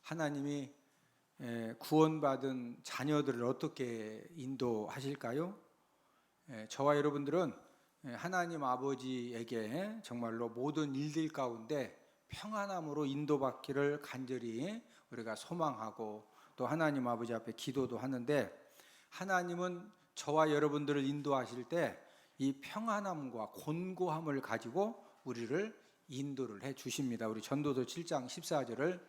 하나님이 구원받은 자녀들을 어떻게 인도하실까요? 저와 여러분들은 하나님 아버지에게 정말로 모든 일들 가운데 평안함으로 인도받기를 간절히 우리가 소망하고 또 하나님 아버지 앞에 기도도 하는데, 하나님은 저와 여러분들을 인도하실 때 이 평안함과 곤고함을 가지고 우리를 인도를 해 주십니다. 우리 전도서 7장 14절을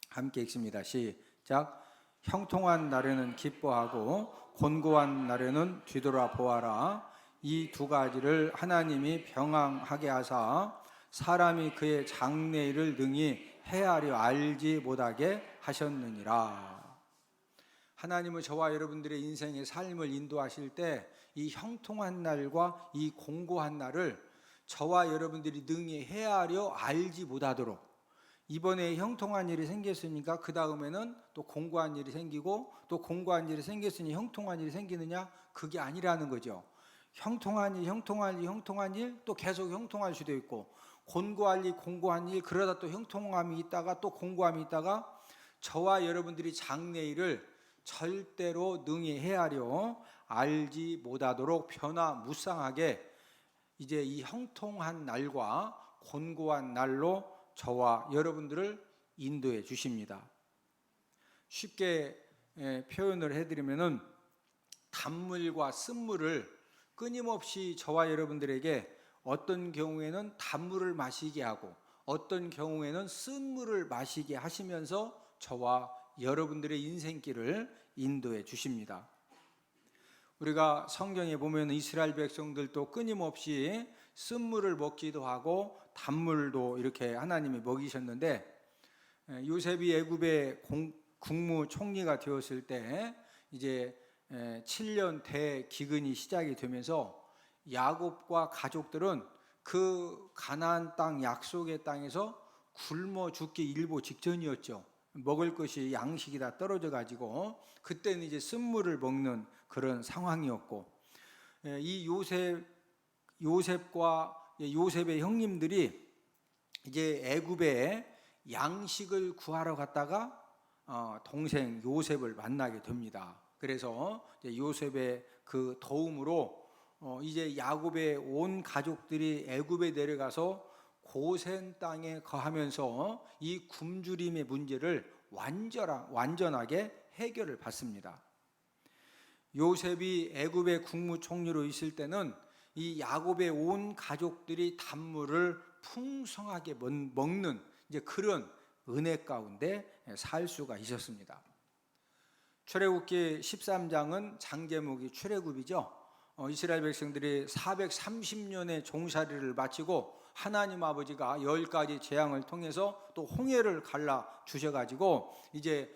함께 읽습니다. 시작. 형통한 날에는 기뻐하고 곤고한 날에는 뒤돌아 보아라. 이 두 가지를 하나님이 병항하게 하사 사람이 그의 장래일을 능히 헤아려 알지 못하게 하셨느니라. 하나님은 저와 여러분들의 인생의 삶을 인도하실 때 이 형통한 날과 이 곤고한 날을 저와 여러분들이 능히 헤아려 알지 못하도록, 이번에 형통한 일이 생겼으니까 그 다음에는 또 곤고한 일이 생기고, 또 곤고한 일이 생겼으니 형통한 일이 생기느냐? 그게 아니라는 거죠. 형통한 일, 또 계속 형통할 수도 있고, 곤고한 일, 그러다 또 형통함이 있다가 또 곤고함이 있다가, 저와 여러분들이 장래일을 절대로 능히 헤아려 알지 못하도록 변화무쌍하게 이제 이 형통한 날과 곤고한 날로 저와 여러분들을 인도해 주십니다. 쉽게 표현을 해드리면은 단물과 쓴물을 끊임없이 저와 여러분들에게 어떤 경우에는 단물을 마시게 하고 어떤 경우에는 쓴물을 마시게 하시면서 저와 여러분들의 인생길을 인도해 주십니다. 우리가 성경에 보면 이스라엘 백성들도 끊임없이 쓴물을 먹기도 하고 단물도 이렇게 하나님이 먹이셨는데, 요셉이 애굽의 국무총리가 되었을 때 이제 7년 대기근이 시작이 되면서 야곱과 가족들은 그 가나안 땅, 약속의 땅에서 굶어 죽기 일보 직전이었죠. 먹을 것이 양식이 다 떨어져 가지고 그때는 이제 쓴물을 먹는 그런 상황이었고, 이 요셉의 형님들이 이제 애굽에 양식을 구하러 갔다가 동생 요셉을 만나게 됩니다. 그래서 이제 요셉의 그 도움으로 이제 야곱의 온 가족들이 애굽에 내려가서 고센 땅에 거하면서 이 굶주림의 문제를 완전하게 해결을 받습니다. 요셉이 애굽의 국무총리로 있을 때는 이 야곱의 온 가족들이 단물을 풍성하게 먹는 이제 그런 은혜 가운데 살 수가 있었습니다. 출애굽기 13장은 장제목이 출애굽이죠. 이스라엘 백성들이 430년의 종살이를 마치고 하나님 아버지가 10가지 재앙을 통해서 또 홍해를 갈라 주셔가지고 이제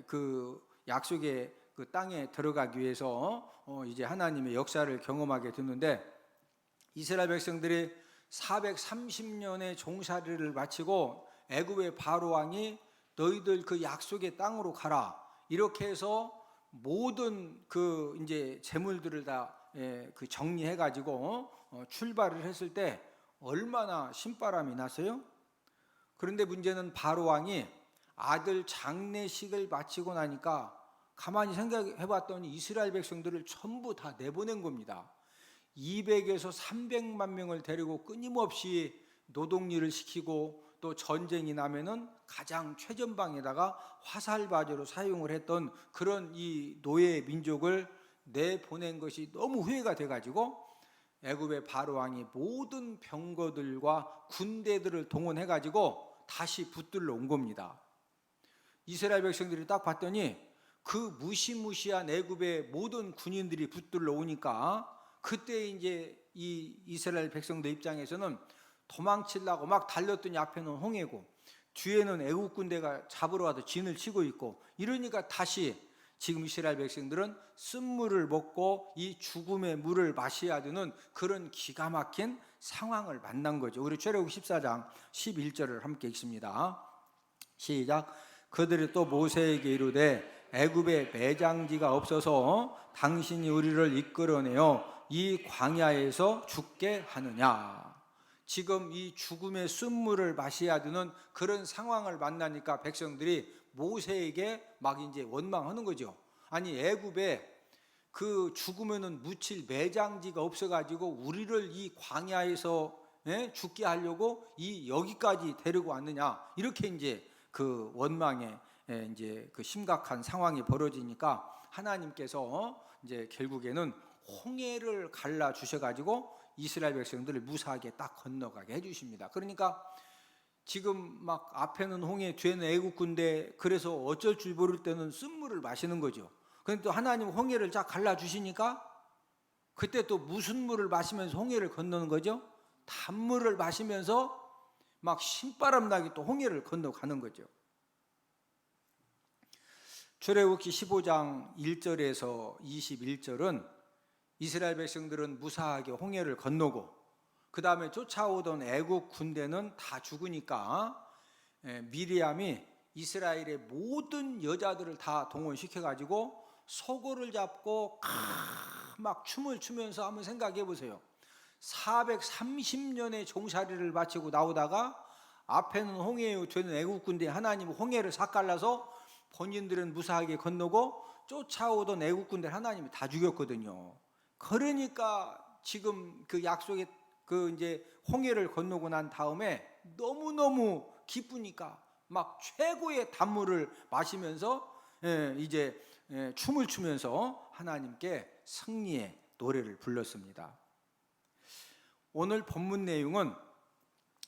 그 약속의 그 땅에 들어가기 위해서 이제 하나님의 역사를 경험하게 됐는데, 이스라엘 백성들이 430년의 종살이를 마치고 애굽의 바로 왕이 너희들 그 약속의 땅으로 가라 이렇게 해서 모든 그 이제 재물들을 다 그 정리해 가지고 출발을 했을 때 얼마나 신바람이 났어요? 그런데 문제는 바로 왕이 아들 장례식을 마치고 나니까 가만히 생각해 봤더니 이스라엘 백성들을 전부 다 내보낸 겁니다. 200에서 300만 명을 데리고 끊임없이 노동일을 시키고, 또 전쟁이 나면은 가장 최전방에다가 화살바지로 사용을 했던 그런 이 노예 민족을 내보낸 것이 너무 후회가 돼가지고 애굽의 바로 왕이 모든 병거들과 군대들을 동원해가지고 다시 붙들러 온 겁니다. 이스라엘 백성들이 딱 봤더니 그 무시무시한 애굽의 모든 군인들이 붙들러 오니까 그때 이제 이 이스라엘 백성들 입장에서는 도망치려고 막 달렸더니 앞에는 홍해고 뒤에는 애국 군대가 잡으러 와서 진을 치고 있고, 이러니까 다시 지금 이스라엘 백성들은 쓴물을 먹고 이 죽음의 물을 마셔야 되는 그런 기가 막힌 상황을 만난 거죠. 우리 출애굽기 14장 11절을 함께 읽습니다. 시작. 그들이 또 모세에게 이르되 애굽에 매장지가 없어서 당신이 우리를 이끌어내어 이 광야에서 죽게 하느냐. 지금 이 죽음의 쓴물을 마셔야 되는 그런 상황을 만나니까 백성들이 모세에게 막 이제 원망하는 거죠. 아니 애굽에 그 죽으면은 묻힐 매장지가 없어가지고 우리를 이 광야에서 죽게 하려고 이 여기까지 데리고 왔느냐, 이렇게 이제 그 원망에 이제 그 심각한 상황이 벌어지니까 하나님께서 이제 결국에는 홍해를 갈라 주셔가지고 이스라엘 백성들을 무사하게 딱 건너가게 해주십니다. 그러니까 지금 막 앞에는 홍해, 뒤에는 애국 군대, 그래서 어쩔 줄 모를 때는 쓴물을 마시는 거죠. 그런데 또 하나님 홍해를 쫙 갈라 주시니까 그때 또 무슨 물을 마시면서 홍해를 건너는 거죠? 단물을 마시면서 막 신바람 나게 또 홍해를 건너가는 거죠. 출애굽기 15장 1절에서 21절은 이스라엘 백성들은 무사하게 홍해를 건너고 그 다음에 쫓아오던 애국 군대는 다 죽으니까 미리암이 이스라엘의 모든 여자들을 다 동원시켜가지고 소고를 잡고 막 춤을 추면서 한번 생각해 보세요. 430년의 종살이를 마치고 나오다가 앞에는 홍해요, 뒤에는 애국 군대, 하나님 홍해를 싹 갈라서 본인들은 무사하게 건너고 쫓아오던 애국 군대를 하나님이 다 죽였거든요. 그러니까 지금 그 약속의 그 이제 홍해를 건너고 난 다음에 너무너무 기쁘니까 막 최고의 단물을 마시면서 이제 춤을 추면서 하나님께 승리의 노래를 불렀습니다. 오늘 본문 내용은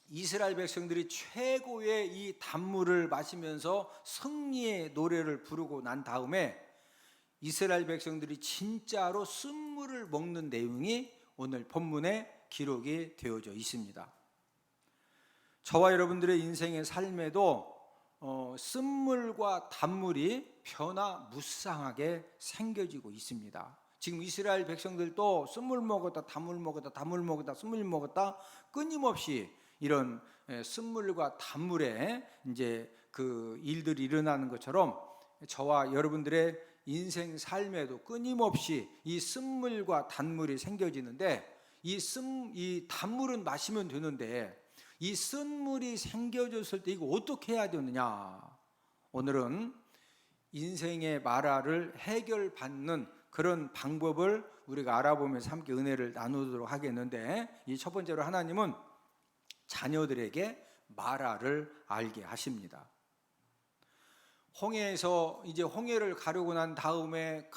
이스라엘 백성들이 최고의 이 단물을 마시면서 승리의 노래를 부르고 난 다음에 이스라엘 백성들이 진짜로 쓴물을 먹는 내용이 오늘 본문에 기록이 되어져 있습니다. 저와 여러분들의 인생의 삶에도 쓴물과 단물이 변화무쌍하게 생겨지고 있습니다. 지금 이스라엘 백성들도 쓴물 먹었다, 단물 먹었다, 단물 먹었다, 쓴물 먹었다, 끊임없이 이런 쓴물과 단물에 이제 그 일들이 일어나는 것처럼 저와 여러분들의 인생 삶에도 끊임없이 이 쓴물과 단물이 생겨지는데 이 단물은 마시면 되는데 이 쓴물이 생겨졌을 때 이거 어떻게 해야 되느냐? 오늘은 인생의 마라를 해결받는 그런 방법을 우리가 알아보면서 함께 은혜를 나누도록 하겠는데, 이 첫 번째로 하나님은 자녀들에게 마라를 알게 하십니다. 홍해에서 이제 홍해를 가르고 난 다음에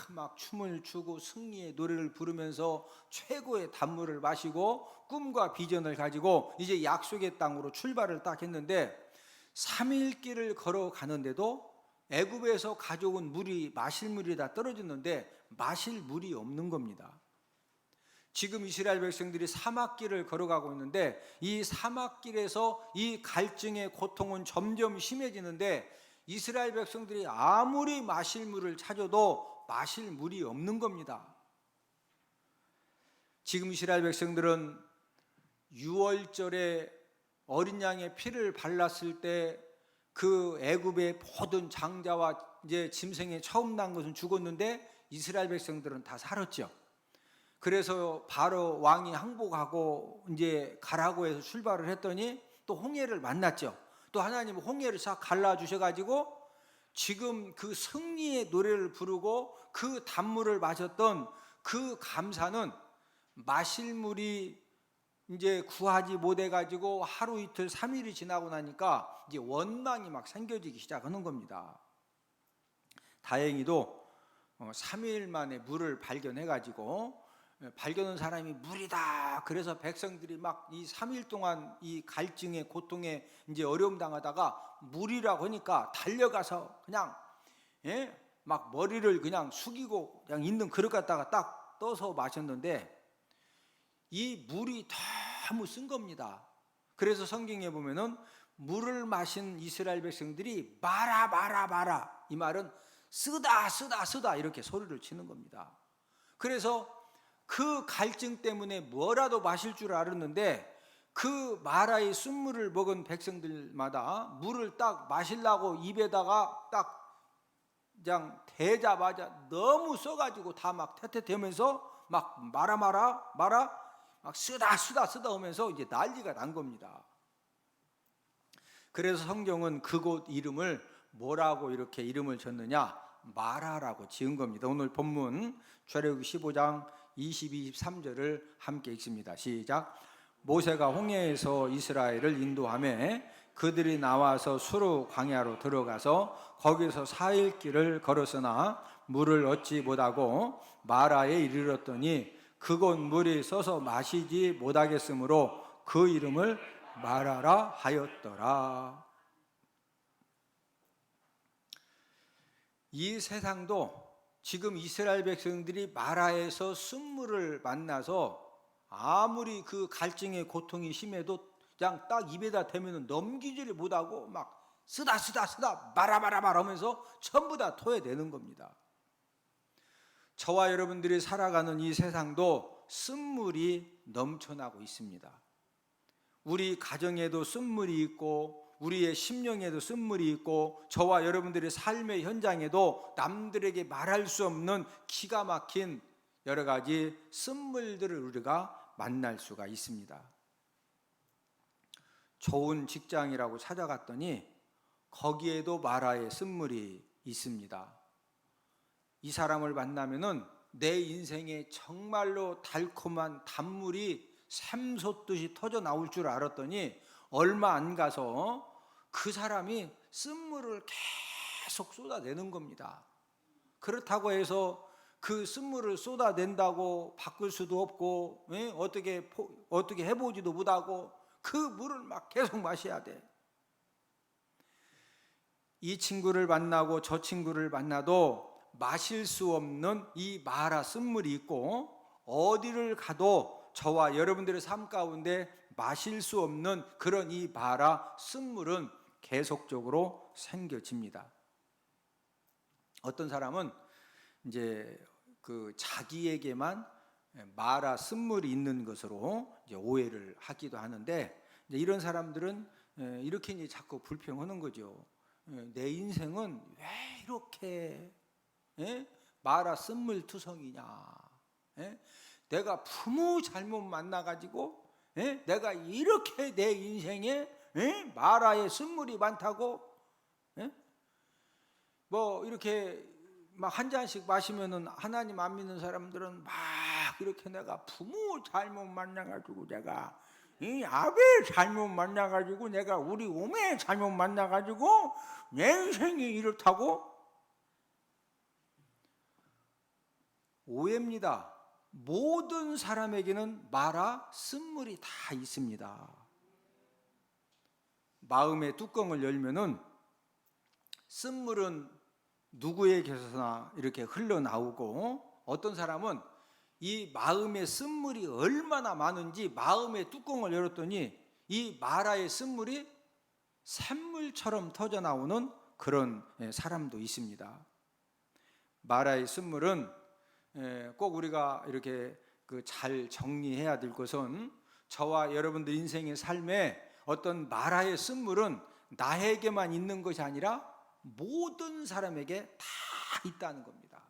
막 춤을 추고 승리의 노래를 부르면서 최고의 단물을 마시고 꿈과 비전을 가지고 이제 약속의 땅으로 출발을 딱 했는데 3일 길을 걸어가는데도 애굽에서 가져온 물이 마실 물이 다 떨어졌는데 마실 물이 없는 겁니다. 지금 이스라엘 백성들이 사막길을 걸어가고 있는데 이 사막길에서 이 갈증의 고통은 점점 심해지는데 이스라엘 백성들이 아무리 마실 물을 찾아도 마실 물이 없는 겁니다. 지금 이스라엘 백성들은 6월절에 어린 양의 피를 발랐을 때 그 애굽의 모든 장자와 이제 짐승에 처음 난 것은 죽었는데 이스라엘 백성들은 다 살았죠. 그래서 바로 왕이 항복하고 이제 가라고 해서 출발을 했더니 또 홍해를 만났죠. 또 하나님은 홍해를 싹 갈라주셔가지고 지금 그 승리의 노래를 부르고 그 단물을 마셨던 그 감사는 마실 물이 이제 구하지 못해가지고 하루 이틀 3일이 지나고 나니까 이제 원망이 막 생겨지기 시작하는 겁니다. 다행히도 3일 만에 물을 발견해가지고 발견한 사람이 물이다. 그래서 백성들이 막 이 3일 동안 이 갈증의 고통에 이제 어려움 당하다가 물이라고 하니까 달려가서 그냥 막 머리를 그냥 숙이고 그냥 있는 그릇 갖다가 딱 떠서 마셨는데 이 물이 너무 쓴 겁니다. 그래서 성경에 보면은 물을 마신 이스라엘 백성들이 마라 마라 마라, 이 말은 쓰다 쓰다 쓰다 이렇게 소리를 치는 겁니다. 그래서 그 갈증 때문에 뭐라도 마실 줄 알았는데 그 마라의 쓴물을 먹은 백성들마다 물을 딱 마시려고 입에다가 딱 그냥 대자마자 너무 써가지고 다 막 태태대면서 막 마라 마라 마라 막 쓰다 오면서 이제 난리가 난 겁니다. 그래서 성경은 그곳 이름을 뭐라고 이렇게 이름을 졌느냐? 마라라고 지은 겁니다. 오늘 본문 출애굽기 15장 22, 23절을 함께 읽습니다. 시작. 모세가 홍해에서 이스라엘을 인도하며 그들이 나와서 수르 광야로 들어가서 거기서 4일 길을 걸었으나 물을 얻지 못하고 마라에 이르렀더니 그곳 물이 써서 마시지 못하겠으므로 그 이름을 마라라 하였더라. 이 세상도 지금 이스라엘 백성들이 마라에서 쓴물을 만나서 아무리 그 갈증의 고통이 심해도 그냥 딱 입에다 대면 넘기지를 못하고 막 쓰다 마라 하면서 전부 다 토해내는 겁니다. 저와 여러분들이 살아가는 이 세상도 쓴물이 넘쳐나고 있습니다. 우리 가정에도 쓴물이 있고 우리의 심령에도 쓴물이 있고 저와 여러분들의 삶의 현장에도 남들에게 말할 수 없는 기가 막힌 여러 가지 쓴물들을 우리가 만날 수가 있습니다. 좋은 직장이라고 찾아갔더니 거기에도 마라의 쓴물이 있습니다. 이 사람을 만나면은 내 인생에 정말로 달콤한 단물이 샘솟듯이 터져 나올 줄 알았더니 얼마 안 가서 그 사람이 쓴물을 계속 쏟아내는 겁니다. 그렇다고 해서 그 쓴물을 쏟아낸다고 바꿀 수도 없고 어떻게 해보지도 못하고 그 물을 막 계속 마셔야 돼. 이 친구를 만나고 저 친구를 만나도 마실 수 없는 이 마라 쓴물이 있고 어디를 가도 저와 여러분들의 삶 가운데 마실 수 없는 그런 이 마라 쓴물은 계속적으로 생겨집니다. 어떤 사람은 이제 그 자기에게만 마라 쓴물이 있는 것으로 이제 오해를 하기도 하는데 이제 이런 사람들은 이렇게 이제 자꾸 불평하는 거죠. 내 인생은 왜 이렇게 마라 쓴물 투성이냐? 내가 부모 잘못 만나가지고 내가 이렇게 내 인생에 마라의 쓴물이 많다고 뭐 이렇게 막 한 잔씩 마시면은 하나님 안 믿는 사람들은 막 이렇게 내가 부모 잘못 만나가지고 내가 이 아베 잘못 만나가지고 내가 우리 오메 잘못 만나가지고 내 인생이 이렇다고. 오해입니다. 모든 사람에게는 마라 쓴물이 다 있습니다. 마음의 뚜껑을 열면은 쓴물은 누구에게서나 이렇게 흘러나오고 어떤 사람은 이 마음의 쓴물이 얼마나 많은지 마음의 뚜껑을 열었더니 이 마라의 쓴물이 샘물처럼 터져나오는 그런 사람도 있습니다. 마라의 쓴물은 꼭 우리가 이렇게 잘 정리해야 될 것은 저와 여러분들 인생의 삶에 어떤 마라의 쓴물은 나에게만 있는 것이 아니라 모든 사람에게 다 있다는 겁니다.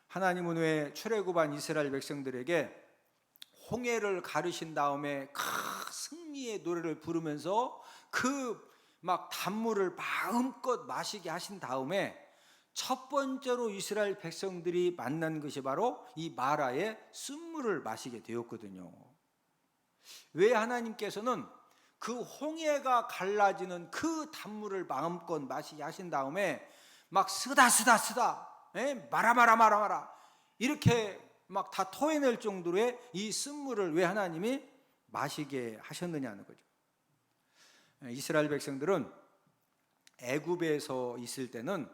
하나님은 왜 출애굽한 이스라엘 백성들에게 홍해를 가르신 다음에 승리의 노래를 부르면서 그 막 단물을 마음껏 마시게 하신 다음에 첫 번째로 이스라엘 백성들이 만난 것이 바로 이 마라의 쓴물을 마시게 되었거든요. 왜 하나님께서는 그 홍해가 갈라지는 그 단물을 마음껏 마시게 하신 다음에 막 쓰다 마라 이렇게 막 다 토해낼 정도의 이 쓴물을 왜 하나님이 마시게 하셨느냐는 거죠. 이스라엘 백성들은 애굽에서 있을 때는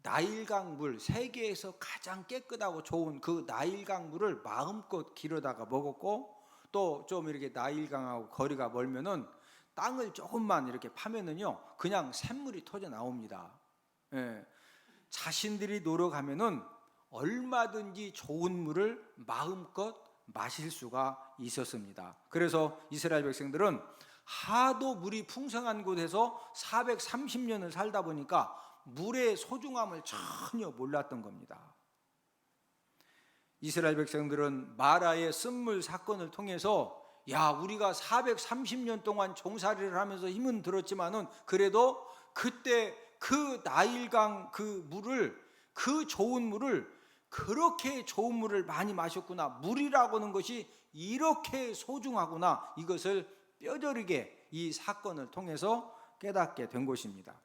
나일강 물, 세계에서 가장 깨끗하고 좋은 그 나일강 물을 마음껏 길어다가 먹었고 또 좀 이렇게 나일강하고 거리가 멀면은 땅을 조금만 이렇게 파면은요 그냥 샘물이 터져 나옵니다. 자신들이 노력하면은 얼마든지 좋은 물을 마음껏 마실 수가 있었습니다. 그래서 이스라엘 백성들은 하도 물이 풍성한 곳에서 430년을 살다 보니까 물의 소중함을 전혀 몰랐던 겁니다. 이스라엘 백성들은 마라의 쓴물 사건을 통해서 야, 우리가 430년 동안 종살이를 하면서 힘은 들었지만은 그래도 그때 그 나일강 그 물을, 그 좋은 물을, 그렇게 좋은 물을 많이 마셨구나. 물이라고 하는 것이 이렇게 소중하구나. 이것을 뼈저리게 이 사건을 통해서 깨닫게 된 것입니다.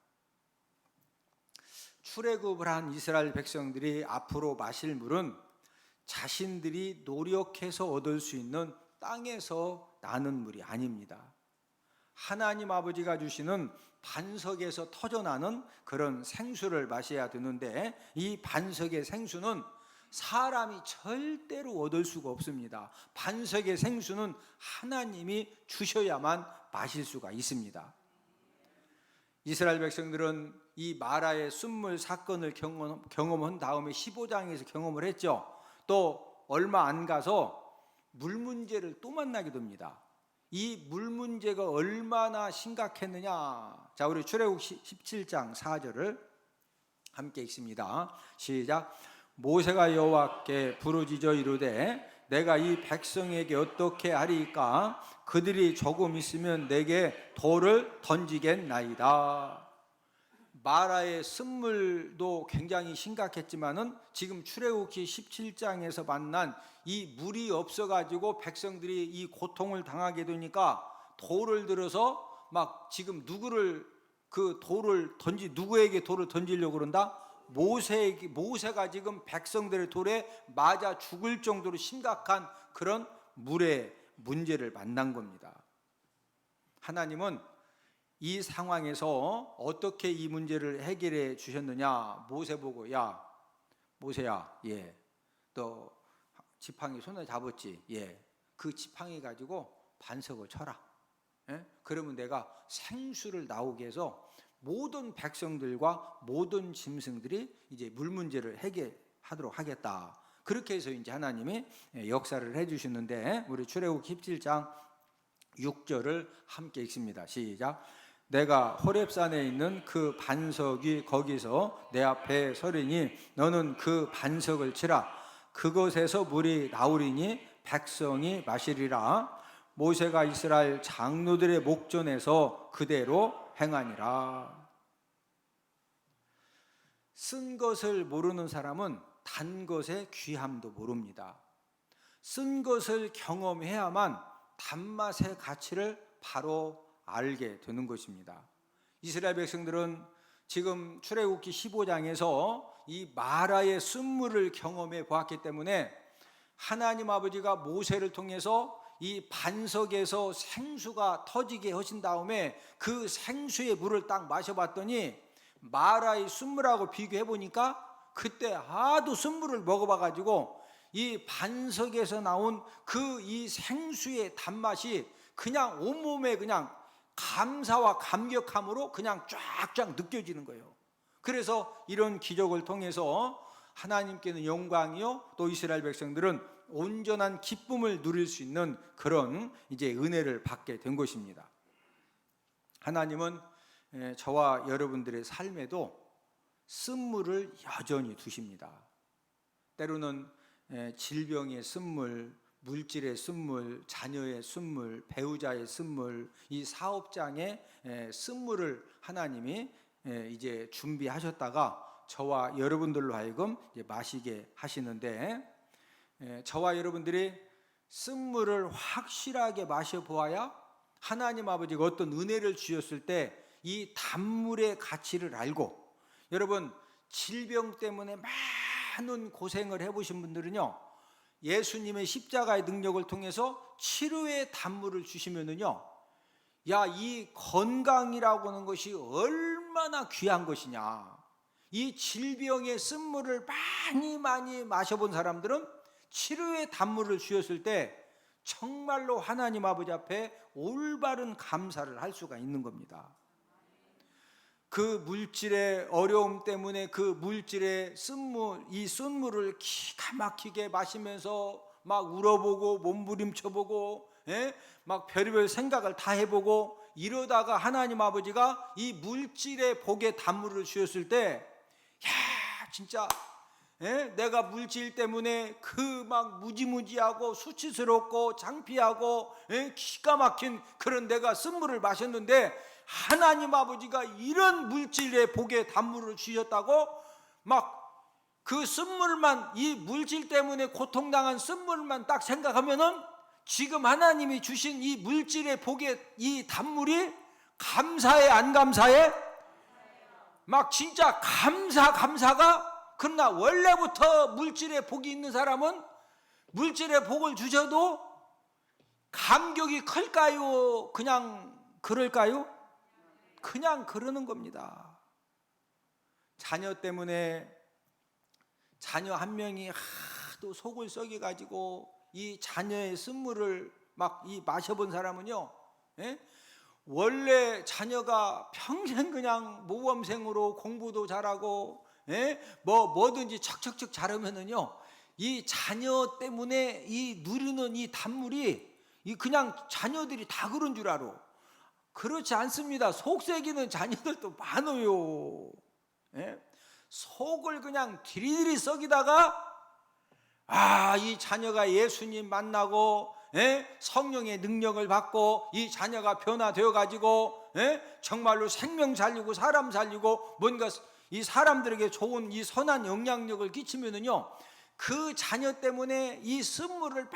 출애굽을 한 이스라엘 백성들이 앞으로 마실 물은 자신들이 노력해서 얻을 수 있는 땅에서 나는 물이 아닙니다. 하나님 아버지가 주시는 반석에서 터져나는 그런 생수를 마셔야 되는데, 이 반석의 생수는 사람이 절대로 얻을 수가 없습니다. 반석의 생수는 하나님이 주셔야만 마실 수가 있습니다. 이스라엘 백성들은 이 마라의 쓴물 사건을 경험한 다음에 15장에서 경험을 했죠. 또 얼마 안 가서 물 문제를 또 만나게 됩니다. 이 물 문제가 얼마나 심각했느냐. 자, 우리 출애굽 17장 4절을 함께 읽습니다. 시작. 모세가 여호와께 부르짖어 이르되 내가 이 백성에게 어떻게 하리까? 그들이 조금 있으면 내게 돌을 던지겠나이다. 마라의 쓴물도 굉장히 심각했지만은 지금 출애굽기 17장에서 만난 이 물이 없어가지고 백성들이 이 고통을 당하게 되니까 돌을 들어서 막 지금 누구에게 돌을 던지려고 그런다? 모세가 지금 백성들의 돌에 맞아 죽을 정도로 심각한 그런 물의 문제를 만난 겁니다. 하나님은 이 상황에서 어떻게 이 문제를 해결해 주셨느냐? 모세 보고, 야, 모세야, 예, 너 지팡이 손에 잡았지? 예, 그 지팡이 가지고 반석을 쳐라. 예? 그러면 내가 생수를 나오게 해서 모든 백성들과 모든 짐승들이 이제 물 문제를 해결하도록 하겠다. 그렇게 해서 이제 하나님이 역사를 해주시는데, 우리 출애굽 17장 6절을 함께 읽습니다. 시작. 내가 호렙산에 있는 그 반석이 거기서 내 앞에 서리니 너는 그 반석을 치라. 그곳에서 물이 나오리니 백성이 마시리라. 모세가 이스라엘 장로들의 목전에서 그대로 행하니라. 쓴 것을 모르는 사람은 단 것의 귀함도 모릅니다. 쓴 것을 경험해야만 단맛의 가치를 바로 알게 되는 것입니다. 이스라엘 백성들은 지금 출애굽기 15장에서 이 마라의 쓴물을 경험해 보았기 때문에 하나님 아버지가 모세를 통해서 이 반석에서 생수가 터지게 하신 다음에 그 생수의 물을 딱 마셔봤더니 마라의 쓴물하고 비교해 보니까 그때 하도 쓴물을 먹어봐가지고 이 반석에서 나온 그 이 생수의 단맛이 그냥 온몸에 그냥 감사와 감격함으로 그냥 쫙쫙 느껴지는 거예요. 그래서 이런 기적을 통해서 하나님께는 영광이요, 또 이스라엘 백성들은 온전한 기쁨을 누릴 수 있는 그런 이제 은혜를 받게 된 것입니다. 하나님은 저와 여러분들의 삶에도 쓴물을 여전히 두십니다. 때로는 질병의 쓴물, 물질의 쓴물, 자녀의 쓴물, 배우자의 쓴물, 이 사업장의 쓴물을 하나님이 이제 준비하셨다가 저와 여러분들로 하여금 이제 마시게 하시는데, 저와 여러분들이 쓴물을 확실하게 마셔보아야 하나님 아버지가 어떤 은혜를 주셨을 때 이 단물의 가치를 알고, 여러분 질병 때문에 많은 고생을 해보신 분들은요, 예수님의 십자가의 능력을 통해서 치료의 단물을 주시면은요, 야, 이 건강이라고 하는 것이 얼마나 귀한 것이냐. 이 질병의 쓴물을 많이 마셔본 사람들은 치료의 단물을 주셨을 때 정말로 하나님 아버지 앞에 올바른 감사를 할 수가 있는 겁니다. 그 물질의 어려움 때문에 그 물질의 쓴물, 이 쓴물을 기가 막히게 마시면서 막 울어보고 몸부림쳐보고 막 별의별 생각을 다 해보고 이러다가 하나님 아버지가 이 물질의 복의 단물을 주셨을 때, 야, 진짜 내가 물질 때문에 그 막 무지무지하고 수치스럽고 창피하고 기가 막힌 그런 내가 쓴물을 마셨는데 하나님 아버지가 이런 물질의 복의 단물을 주셨다고 막 그 쓴물만, 이 물질 때문에 고통당한 쓴물만 딱 생각하면은 지금 하나님이 주신 이 물질의 복의 이 단물이 감사해 안 감사해? 막 진짜 감사가. 그러나 원래부터 물질의 복이 있는 사람은 물질의 복을 주셔도 감격이 클까요? 그냥 그럴까요? 그냥 그러는 겁니다. 자녀 때문에 자녀 한 명이 하도 속을 썩여가지고 이 자녀의 쓴물을 막 마셔본 사람은요, 원래 자녀가 평생 그냥 모범생으로 공부도 잘하고 뭐든지 척척척 잘하면은요, 이 자녀 때문에 이 누리는 이 단물이 그냥 자녀들이 다 그런 줄 알아. 그렇지 않습니다. 속썩이는 자녀들도 많아요. 속을 그냥 디리디리 썩이다가 이 자녀가 예수님 만나고 성령의 능력을 받고 이 자녀가 변화되어 가지고 정말로 생명 살리고 사람 살리고 뭔가 이 사람들에게 좋은 이 선한 영향력을 끼치면은요, 그 자녀 때문에 이 쓴물을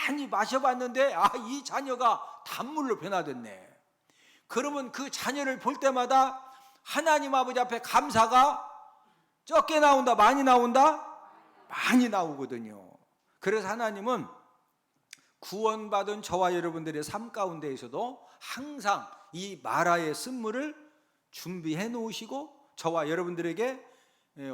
많이 마셔봤는데 이 자녀가 단물로 변화됐네. 그러면 그 자녀를 볼 때마다 하나님 아버지 앞에 감사가 적게 나온다, 많이 나온다? 많이 나오거든요. 그래서 하나님은 구원받은 저와 여러분들의 삶 가운데에서도 항상 이 마라의 쓴물을 준비해 놓으시고 저와 여러분들에게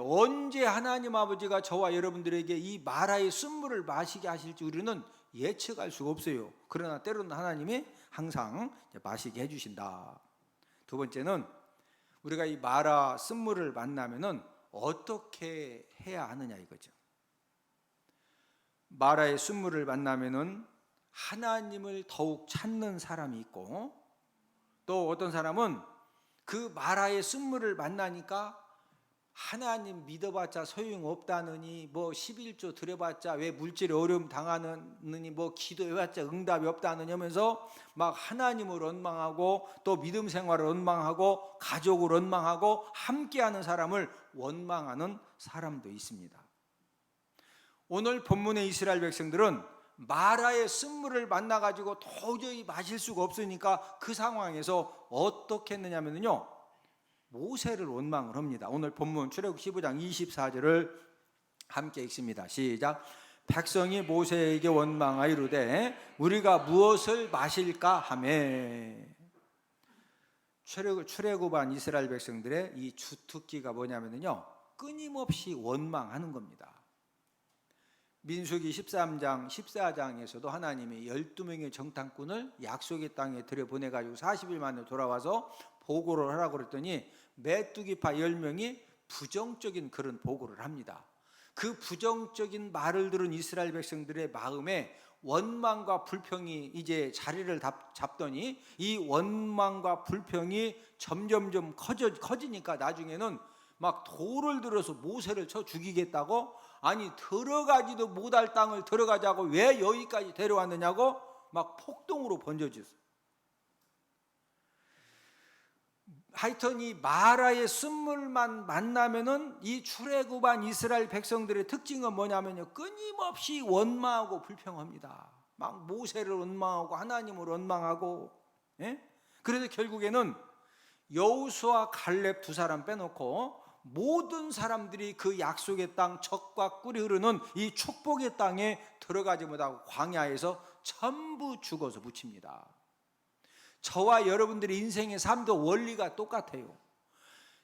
언제 하나님 아버지가 저와 여러분들에게 이 마라의 쓴물을 마시게 하실지 우리는 예측할 수가 없어요. 그러나 때로는 하나님이 항상 마시게 해주신다. 두 번째는 우리가 이 마라 쓴물을 만나면은 어떻게 해야 하느냐 이거죠. 마라의 쓴물을 만나면은 하나님을 더욱 찾는 사람이 있고, 또 어떤 사람은 그 마라의 쓴물을 만나니까 하나님 믿어봤자 소용없다느니, 뭐 11조 드려봤자 왜 물질에 어려움 당하느니, 뭐 기도해봤자 응답이 없다느니 하면서 막 하나님을 원망하고 또 믿음 생활을 원망하고 가족을 원망하고 함께하는 사람을 원망하는 사람도 있습니다. 오늘 본문의 이스라엘 백성들은 마라의 쓴물을 만나가지고 도저히 마실 수가 없으니까 그 상황에서 어떻게 했느냐면요, 모세를 원망을 합니다. 오늘 본문 출애굽 15장 24절을 함께 읽습니다. 시작. 백성이 모세에게 원망하여 이르되 우리가 무엇을 마실까 하매. 출애굽한 이스라엘 백성들의 이 주특기가 뭐냐면요, 끊임없이 원망하는 겁니다. 민수기 13장 14장에서도 하나님이 12명의 정탐꾼을 약속의 땅에 들여보내가지고 40일 만에 돌아와서 보고를 하라고 그랬더니 메뚜기파 10명이 부정적인 그런 보고를 합니다. 그 부정적인 말을 들은 이스라엘 백성들의 마음에 원망과 불평이 이제 자리를 잡더니 이 원망과 불평이 점점점 커지니까 나중에는 막 돌을 들어서 모세를 쳐 죽이겠다고, 아니 들어가지도 못할 땅을 들어가자고 왜 여기까지 데려왔느냐고 막 폭동으로 번져졌어요. 하여튼 이 마라의 쓴물만 만나면은 이 출애굽한 이스라엘 백성들의 특징은 뭐냐면요, 끊임없이 원망하고 불평합니다. 막 모세를 원망하고 하나님을 원망하고. 그래서 결국에는 여호수아 갈렙 두 사람 빼놓고 모든 사람들이 그 약속의 땅, 젖과 꿀이 흐르는 이 축복의 땅에 들어가지 못하고 광야에서 전부 죽어서 묻힙니다. 저와 여러분들의 인생의 삶도 원리가 똑같아요.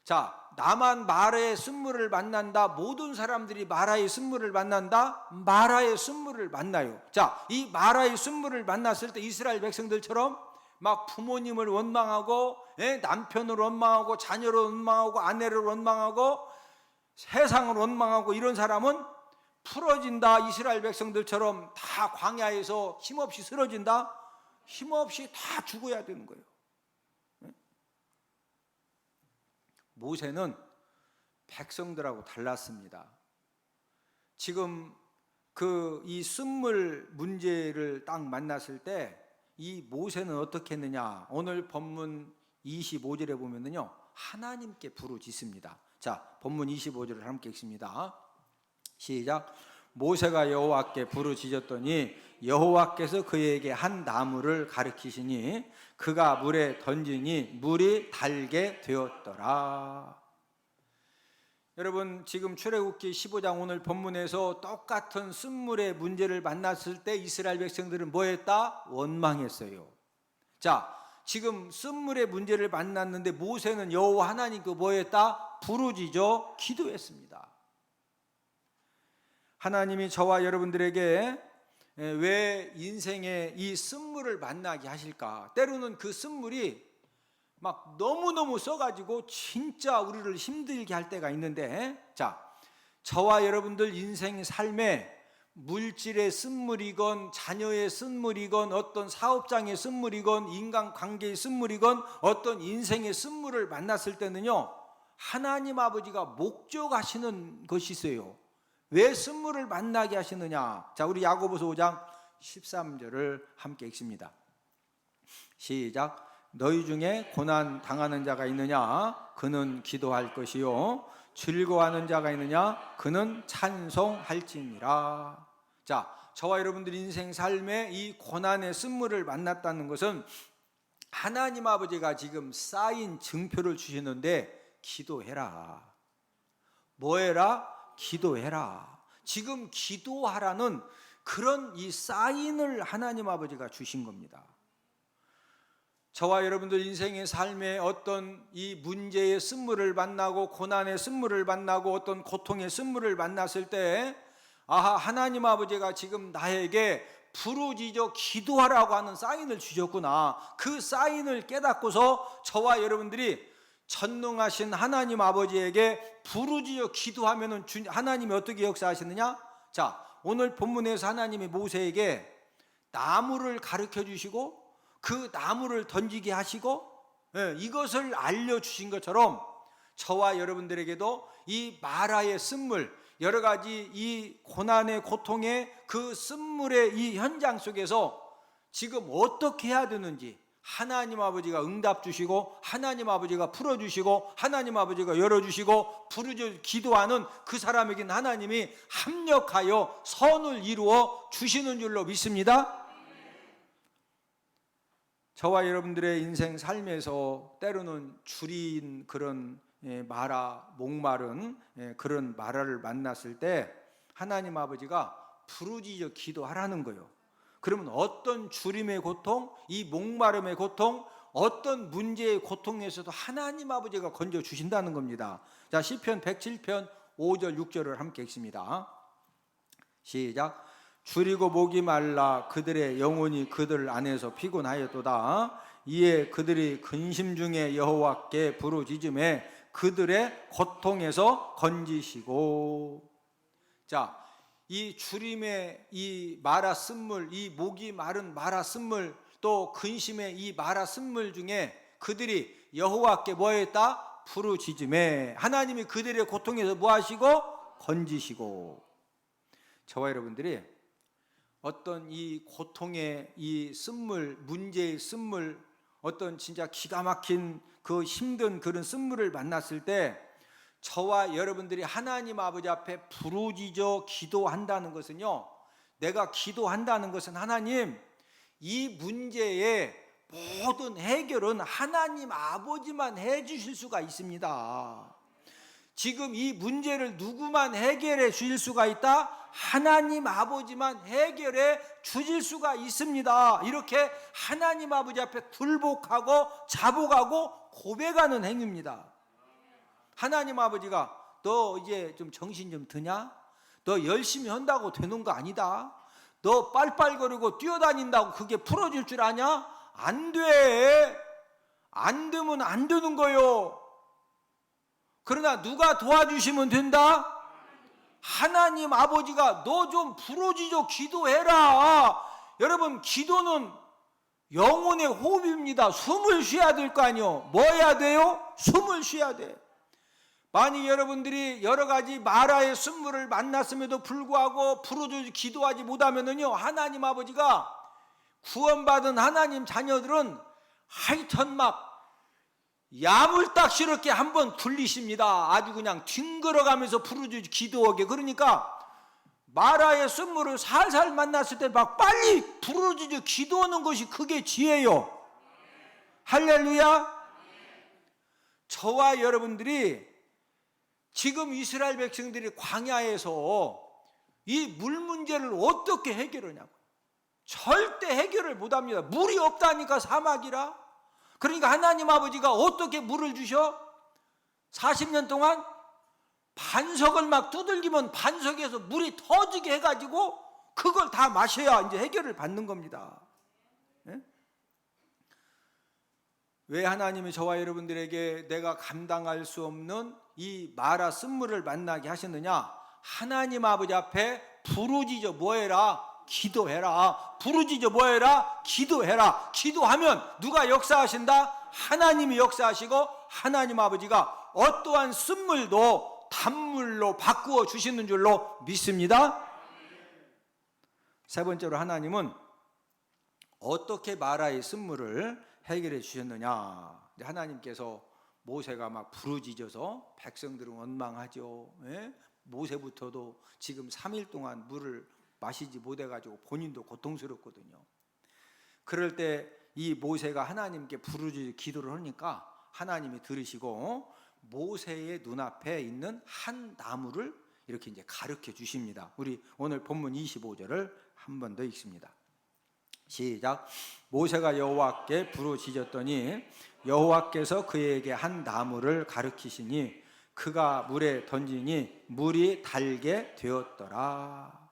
자, 나만 마라의 쓴물을 만난다, 모든 사람들이 마라의 쓴물을 만난다, 마라의 쓴물을 만나요. 자, 이 마라의 쓴물을 만났을 때 이스라엘 백성들처럼 막 부모님을 원망하고 남편을 원망하고 자녀를 원망하고 아내를 원망하고 세상을 원망하고 이런 사람은 풀어진다. 이스라엘 백성들처럼 다 광야에서 힘없이 쓰러진다. 힘없이 다 죽어야 되는 거예요. 모세는 백성들하고 달랐습니다. 지금 이 쓴물 문제를 딱 만났을 때 이 모세는 어떻게 했느냐? 오늘 본문 25절에 보면은요, 하나님께 부르짖습니다. 자, 본문 25절을 함께 읽습니다. 시작. 모세가 여호와께 부르짖었더니 여호와께서 그에게 한 나무를 가르치시니 그가 물에 던지니 물이 달게 되었더라. 여러분, 지금 출애굽기 15장 오늘 본문에서 똑같은 쓴물의 문제를 만났을 때 이스라엘 백성들은 뭐 했다? 원망했어요. 자, 지금 쓴물의 문제를 만났는데 모세는 여호와 하나님께 뭐 했다? 부르짖어 기도했습니다. 하나님이 저와 여러분들에게 왜 인생에 이 쓴물을 만나게 하실까? 때로는 그 쓴물이 막 너무너무 써가지고 진짜 우리를 힘들게 할 때가 있는데, 자, 저와 여러분들 인생 삶에 물질의 쓴물이건 자녀의 쓴물이건 어떤 사업장의 쓴물이건 인간관계의 쓴물이건 어떤 인생의 쓴물을 만났을 때는요, 하나님 아버지가 목적하시는 것이 있어요. 왜 쓴물을 만나게 하시느냐? 자, 우리 야고보서 5장 13절을 함께 읽습니다. 시작. 너희 중에 고난 당하는 자가 있느냐? 그는 기도할 것이요. 즐거워하는 자가 있느냐? 그는 찬송할지니라. 자, 저와 여러분들 인생 삶에 이 고난의 쓴물을 만났다는 것은 하나님 아버지가 지금 쌓인 증표를 주시는데 기도해라. 뭐 해라? 기도해라. 지금 기도하라는 그런 이 사인을 하나님 아버지가 주신 겁니다. 저와 여러분들 인생의 삶에 어떤 이 문제의 쓴물을 만나고 고난의 쓴물을 만나고 어떤 고통의 쓴물을 만났을 때, 아하, 하나님 아버지가 지금 나에게 부르짖어 기도하라고 하는 사인을 주셨구나. 그 사인을 깨닫고서 저와 여러분들이 전능하신 하나님 아버지에게 부르짖어 기도하면은 하나님이 어떻게 역사하시느냐? 자, 오늘 본문에서 하나님이 모세에게 나무를 가르쳐 주시고 그 나무를 던지게 하시고 이것을 알려주신 것처럼 저와 여러분들에게도 이 마라의 쓴물, 여러 가지 이 고난의 고통의 그 쓴물의 이 현장 속에서 지금 어떻게 해야 되는지 하나님 아버지가 응답 주시고 하나님 아버지가 풀어주시고 하나님 아버지가 열어주시고 부르짖어 기도하는 그 사람에게는 하나님이 합력하여 선을 이루어 주시는 줄로 믿습니다. 저와 여러분들의 인생 삶에서 때로는 줄인 그런 마라, 목마른 그런 마라를 만났을 때 하나님 아버지가 부르짖어 기도하라는 거예요. 그러면 어떤 주림의 고통, 이 목마름의 고통, 어떤 문제의 고통에서도 하나님 아버지가 건져 주신다는 겁니다. 자, 시편 107편 5절 6절을 함께 읽습니다. 시작. 줄이고 목이 말라 그들의 영혼이 그들 안에서 피곤하였도다. 이에 그들이 근심 중에 여호와께 부르짖음에 그들의 고통에서 건지시고. 자, 이 주림의 이 마라 쓴물, 이 목이 마른 마라 쓴물, 또 근심의 이 마라 쓴물 중에 그들이 여호와께 뭐 했다? 부르짖음에 하나님이 그들의 고통에서 뭐 하시고? 건지시고. 저와 여러분들이 어떤 이 고통의 이 쓴물, 문제의 쓴물, 어떤 진짜 기가 막힌 그 힘든 그런 쓴물을 만났을 때 저와 여러분들이 하나님 아버지 앞에 부르짖어 기도한다는 것은요, 내가 기도한다는 것은 하나님, 이 문제의 모든 해결은 하나님 아버지만 해 주실 수가 있습니다. 지금 이 문제를 누구만 해결해 주실 수가 있다? 하나님 아버지만 해결해 주실 수가 있습니다. 이렇게 하나님 아버지 앞에 굴복하고 자복하고 고백하는 행위입니다. 하나님 아버지가 너 이제 좀 정신 좀 드냐? 너 열심히 한다고 되는 거 아니다. 너 빨빨거리고 뛰어다닌다고 그게 풀어질 줄 아냐? 안 돼. 안 되면 안 되는 거요. 그러나 누가 도와주시면 된다? 하나님 아버지가 너 좀 부르짖어 기도해라. 여러분, 기도는 영혼의 호흡입니다. 숨을 쉬어야 될 거 아니요. 뭐 해야 돼요? 숨을 쉬어야 돼. 만약 여러분들이 여러 가지 마라의 쓴물을 만났음에도 불구하고 부르짖어 기도하지 못하면은요, 하나님 아버지가 구원받은 하나님 자녀들은 하여튼 막 야물딱스럽게 한번 굴리십니다. 아주 그냥 뒹굴어가면서 부르짖어 기도하게. 그러니까 마라의 쓴물을 살살 만났을 때 막 빨리 부르짖어 기도하는 것이 그게 지혜요. 할렐루야. 저와 여러분들이 지금 이스라엘 백성들이 광야에서 이 물 문제를 어떻게 해결하냐고. 절대 해결을 못합니다. 물이 없다니까, 사막이라. 그러니까 하나님 아버지가 어떻게 물을 주셔? 40년 동안 반석을 막 두들기면 반석에서 물이 터지게 해가지고 그걸 다 마셔야 이제 해결을 받는 겁니다. 네? 왜 하나님이 저와 여러분들에게 내가 감당할 수 없는 이 마라 쓴물을 만나게 하셨느냐? 하나님 아버지 앞에 부르짖어 뭐해라? 기도해라. 부르짖어 뭐해라? 기도해라. 기도하면 누가 역사하신다? 하나님이 역사하시고 하나님 아버지가 어떠한 쓴물도 단물로 바꾸어 주시는 줄로 믿습니다. 세 번째로 하나님은 어떻게 마라의 쓴물을 해결해 주셨느냐? 하나님께서 모세가 막 부르짖어서 백성들은 원망하죠. 예? 모세부터도 지금 3일 동안 물을 마시지 못해가지고 본인도 고통스럽거든요. 그럴 때 이 모세가 하나님께 부르짖어 기도를 하니까 하나님이 들으시고 모세의 눈앞에 있는 한 나무를 이렇게 이제 가르쳐 주십니다. 우리 오늘 본문 25절을 한 번 더 읽습니다. 시작. 모세가 여호와께 부르짖었더니 여호와께서 그에게 한 나무를 가르치시니 그가 물에 던지니 물이 달게 되었더라.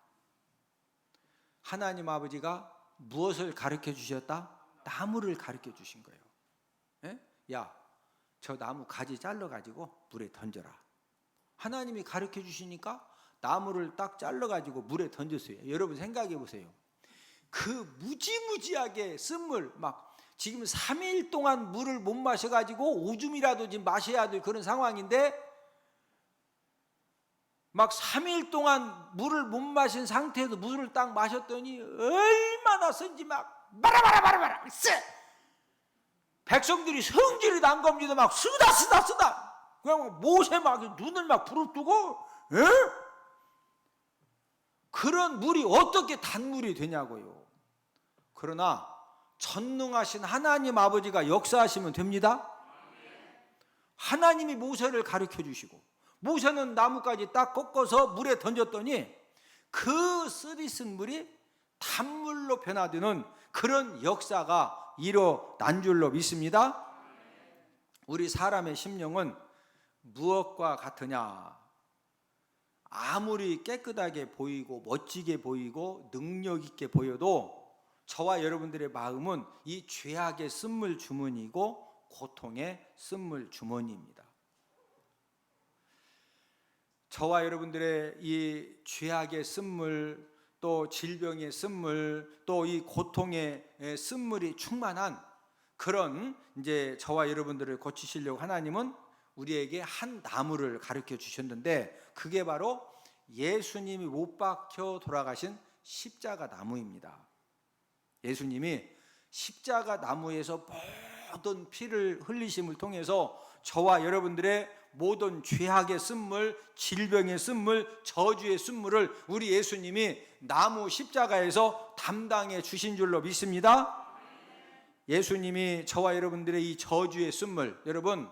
하나님 아버지가 무엇을 가르쳐 주셨다? 나무를 가르쳐 주신 거예요. 예? 야, 저 나무 가지 잘라가지고 물에 던져라. 하나님이 가르쳐 주시니까 나무를 딱 잘라가지고 물에 던졌어요. 여러분 생각해 보세요. 그 무지무지하게 쓴물, 막 지금 3일 동안 물을 못 마셔가지고 오줌이라도 지금 마셔야 될 그런 상황인데 막 3일 동안 물을 못 마신 상태에서 물을 딱 마셨더니 얼마나 쓴지 막 마라마라 백성들이 성질이 난 겁니다. 막 쓰다 그냥 모세 막 눈을 막 부릅뜨고 에? 그런 물이 어떻게 단물이 되냐고요. 그러나 전능하신 하나님 아버지가 역사하시면 됩니다. 하나님이 모세를 가르쳐 주시고 모세는 나무까지 딱 꺾어서 물에 던졌더니 그 쓰디쓴 물이 단물로 변화되는 그런 역사가 일어난 줄로 믿습니다. 우리 사람의 심령은 무엇과 같으냐? 아무리 깨끗하게 보이고 멋지게 보이고 능력 있게 보여도 저와 여러분들의 마음은 이 죄악의 쓴물 주머니이고 고통의 쓴물 주머니입니다. 저와 여러분들의 이 죄악의 쓴물, 또 질병의 쓴물, 또 이 고통의 쓴물이 충만한 그런 이제 저와 여러분들을 고치시려고 하나님은 우리에게 한 나무를 가르쳐 주셨는데 그게 바로 예수님이 못 박혀 돌아가신 십자가 나무입니다. 예수님이 십자가 나무에서 모든 피를 흘리심을 통해서 저와 여러분들의 모든 죄악의 쓴물, 질병의 쓴물, 저주의 쓴물을 우리 예수님이 나무 십자가에서 담당해 주신 줄로 믿습니다. 예수님이 저와 여러분들의 이 저주의 쓴물, 여러분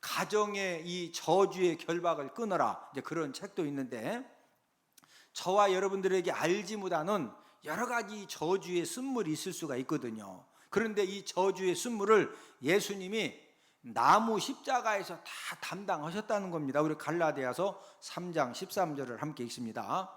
가정의 이 저주의 결박을 끊어라, 이제 그런 책도 있는데 저와 여러분들에게 알지 못하는 여러 가지 저주의 쓴물이 있을 수가 있거든요. 그런데 이 저주의 쓴물을 예수님이 나무 십자가에서 다 담당하셨다는 겁니다. 우리 갈라디아서 3장 13절을 함께 읽습니다.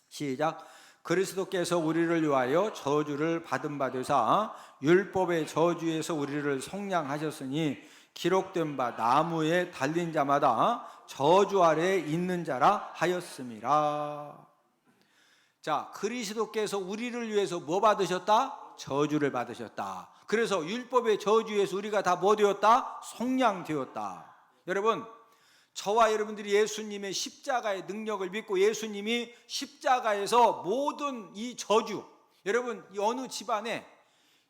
시작. 그리스도께서 우리를 위하여 저주를 받은 바 되사 율법의 저주에서 우리를 속량하셨으니 기록된 바 나무에 달린 자마다 저주 아래에 있는 자라 하였음이라. 자, 그리스도께서 우리를 위해서 뭐 받으셨다? 저주를 받으셨다. 그래서 율법의 저주에서 우리가 다 뭐 되었다? 속량되었다. 여러분, 저와 여러분들이 예수님의 십자가의 능력을 믿고 예수님이 십자가에서 모든 이 저주, 여러분 이 어느 집안에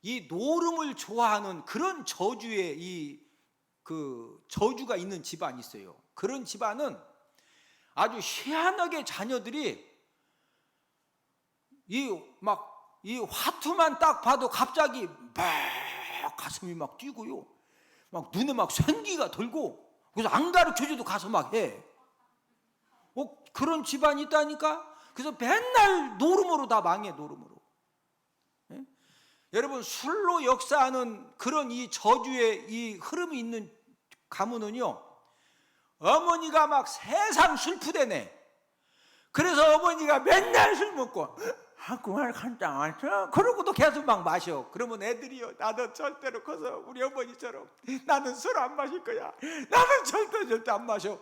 이 노름을 좋아하는 그런 저주의 그 저주가 있는 집안이 있어요. 그런 집안은 아주 희한하게 자녀들이 이 화투만 딱 봐도 갑자기 막 가슴이 막 뛰고요, 막 눈에 막 생기가 돌고, 그래서 안 가르쳐줘도 가서 막 해. 그런 집안이 있다니까. 그래서 맨날 노름으로 다 망해, 노름으로. 예? 여러분, 술로 역사하는 그런 이 저주의 이 흐름이 있는 가문은요, 어머니가 막 세상 슬프대네. 그래서 어머니가 맨날 술 먹고 한국말 간장 안 쳐? 그러고도 계속 막 마셔. 그러면 애들이요, 나도 절대로 커서 우리 어머니처럼 나는 술 안 마실 거야, 나는 절대 안 마셔.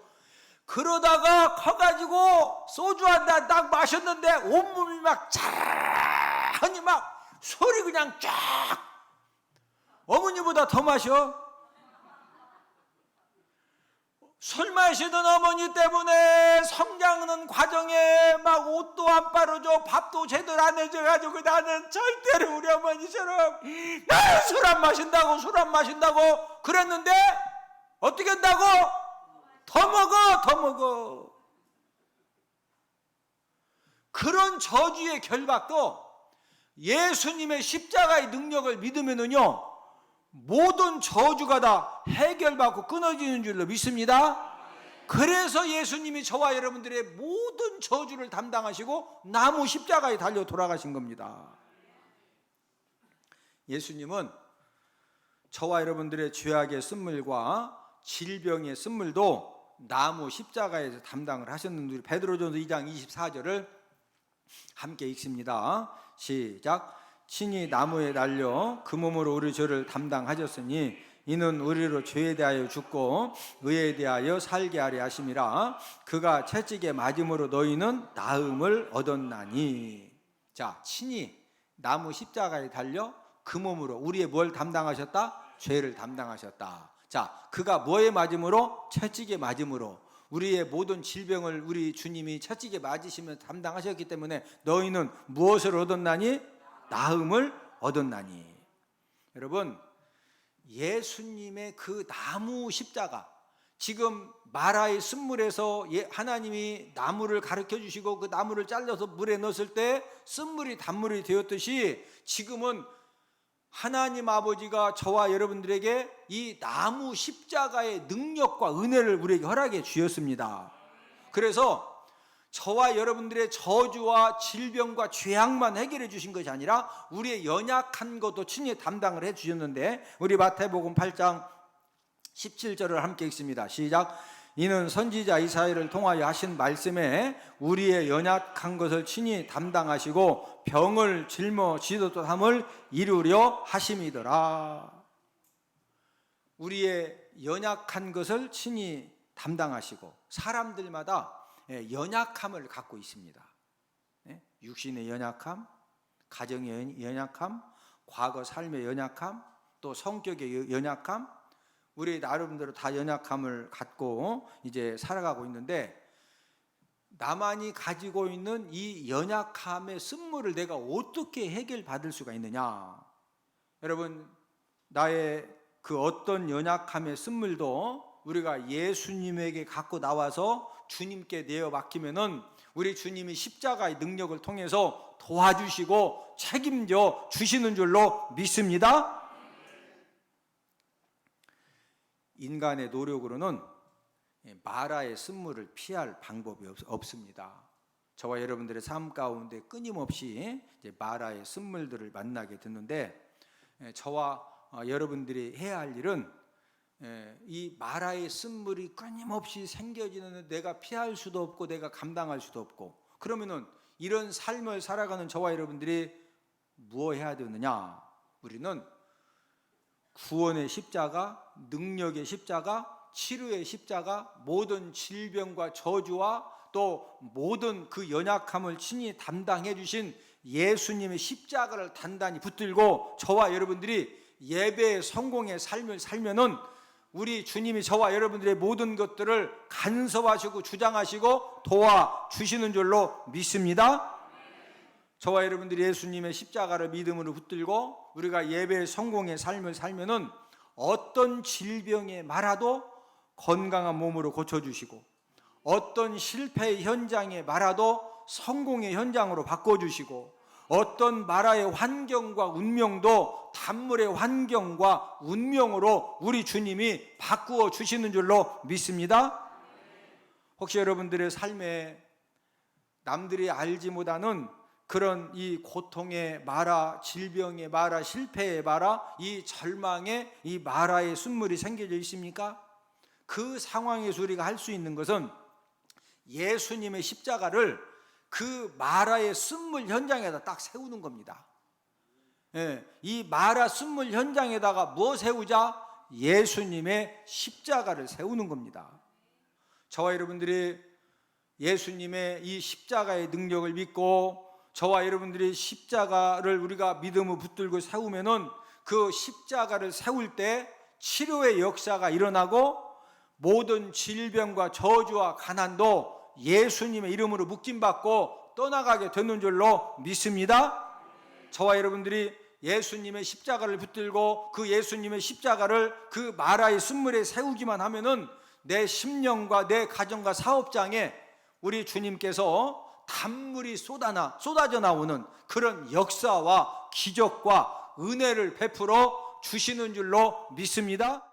그러다가 커가지고 소주 한 잔 딱 마셨는데 온몸이 막 자라니 막 소리 그냥 쫙. 어머니보다 더 마셔. 술 마시던 어머니 때문에 성장하는 과정에 막 옷도 안 빨아줘, 밥도 제대로 안 해줘가지고 나는 절대로 우리 어머니처럼 나는 술 안 마신다고 그랬는데 어떻게 한다고? 더 먹어. 그런 저주의 결박도 예수님의 십자가의 능력을 믿으면은요, 모든 저주가 다 해결받고 끊어지는 줄로 믿습니다. 그래서 예수님이 저와 여러분들의 모든 저주를 담당하시고 나무 십자가에 달려 돌아가신 겁니다. 예수님은 저와 여러분들의 죄악의 쓴물과 질병의 쓴물도 나무 십자가에서 담당을 하셨는데, 베드로전서 2장 24절을 함께 읽습니다. 시작. 친히 나무에 달려 그 몸으로 우리 죄를 담당하셨으니 이는 우리로 죄에 대하여 죽고 의에 대하여 살게 하려 하심이라. 그가 채찍에 맞음으로 너희는 나음을 얻었나니. 자, 친히 나무 십자가에 달려 그 몸으로 우리의 뭘 담당하셨다? 죄를 담당하셨다. 자, 그가 뭐에 맞음으로? 채찍에 맞음으로 우리의 모든 질병을 우리 주님이 채찍에 맞으시면서 담당하셨기 때문에 너희는 무엇을 얻었나니? 나음을 얻었나니. 여러분, 예수님의 그 나무 십자가, 지금 마라의 쓴물에서 하나님이 나무를 가르쳐 주시고 그 나무를 잘라서 물에 넣었을 때 쓴물이 단물이 되었듯이 지금은 하나님 아버지가 저와 여러분들에게 이 나무 십자가의 능력과 은혜를 우리에게 허락해 주셨습니다. 그래서 저와 여러분들의 저주와 질병과 죄악만 해결해 주신 것이 아니라 우리의 연약한 것도 친히 담당을 해 주셨는데, 우리 마태복음 8장 17절을 함께 읽습니다. 시작. 이는 선지자 이사야를 통하여 하신 말씀에 우리의 연약한 것을 친히 담당하시고 병을 짊어지듯함을 이루려 하심이더라. 우리의 연약한 것을 친히 담당하시고, 사람들마다 연약함을 갖고 있습니다. 육신의 연약함, 가정의 연약함, 과거 삶의 연약함, 또 성격의 연약함, 우리 나름대로 다 연약함을 갖고 이제 살아가고 있는데, 나만이 가지고 있는 이 연약함의 쓴물을 내가 어떻게 해결받을 수가 있느냐? 여러분, 나의 그 어떤 연약함의 쓴물도 우리가 예수님에게 갖고 나와서 주님께 내어 맡기면은 우리 주님이 십자가의 능력을 통해서 도와주시고 책임져 주시는 줄로 믿습니다. 인간의 노력으로는 마라의 쓴물을 피할 방법이 없습니다. 저와 여러분들의 삶 가운데 끊임없이 이제 마라의 쓴물들을 만나게 됐는데, 저와 여러분들이 해야 할 일은 이 마라의 쓴물이 끊임없이 생겨지는 내가 피할 수도 없고 내가 감당할 수도 없고, 그러면은 이런 삶을 살아가는 저와 여러분들이 무엇 해야 되느냐? 우리는 구원의 십자가, 능력의 십자가, 치료의 십자가, 모든 질병과 저주와 또 모든 그 연약함을 친히 담당해 주신 예수님의 십자가를 단단히 붙들고 저와 여러분들이 예배의 성공의 삶을 살면은 우리 주님이 저와 여러분들의 모든 것들을 간섭하시고 주장하시고 도와주시는 줄로 믿습니다. 저와 여러분들이 예수님의 십자가를 믿음으로 붙들고 우리가 예배의 성공의 삶을 살면은 어떤 질병에 말아도 건강한 몸으로 고쳐주시고, 어떤 실패의 현장에 말아도 성공의 현장으로 바꿔주시고, 어떤 나라의 환경과 운명도 단물의 환경과 운명으로 우리 주님이 바꾸어 주시는 줄로 믿습니다. 혹시 여러분들의 삶에 남들이 알지 못하는 그런 이 고통의 마라, 질병의 마라, 실패의 마라, 이 절망의 이 마라의 순물이 생겨져 있습니까? 그 상황에서 우리가 할 수 있는 것은 예수님의 십자가를 그 마라의 쓴물 현장에다 딱 세우는 겁니다. 이 마라 쓴물 현장에다가 뭐 세우자? 예수님의 십자가를 세우는 겁니다. 저와 여러분들이 예수님의 이 십자가의 능력을 믿고, 저와 여러분들이 십자가를 우리가 믿음으로 붙들고 세우면은 그 십자가를 세울 때 치료의 역사가 일어나고, 모든 질병과 저주와 가난도 예수님의 이름으로 묶임받고 떠나가게 되는 줄로 믿습니다. 저와 여러분들이 예수님의 십자가를 붙들고 그 예수님의 십자가를 그 마라의 쓴물에 세우기만 하면은 내 심령과 내 가정과 사업장에 우리 주님께서 단물이 쏟아져 나오는 그런 역사와 기적과 은혜를 베풀어 주시는 줄로 믿습니다.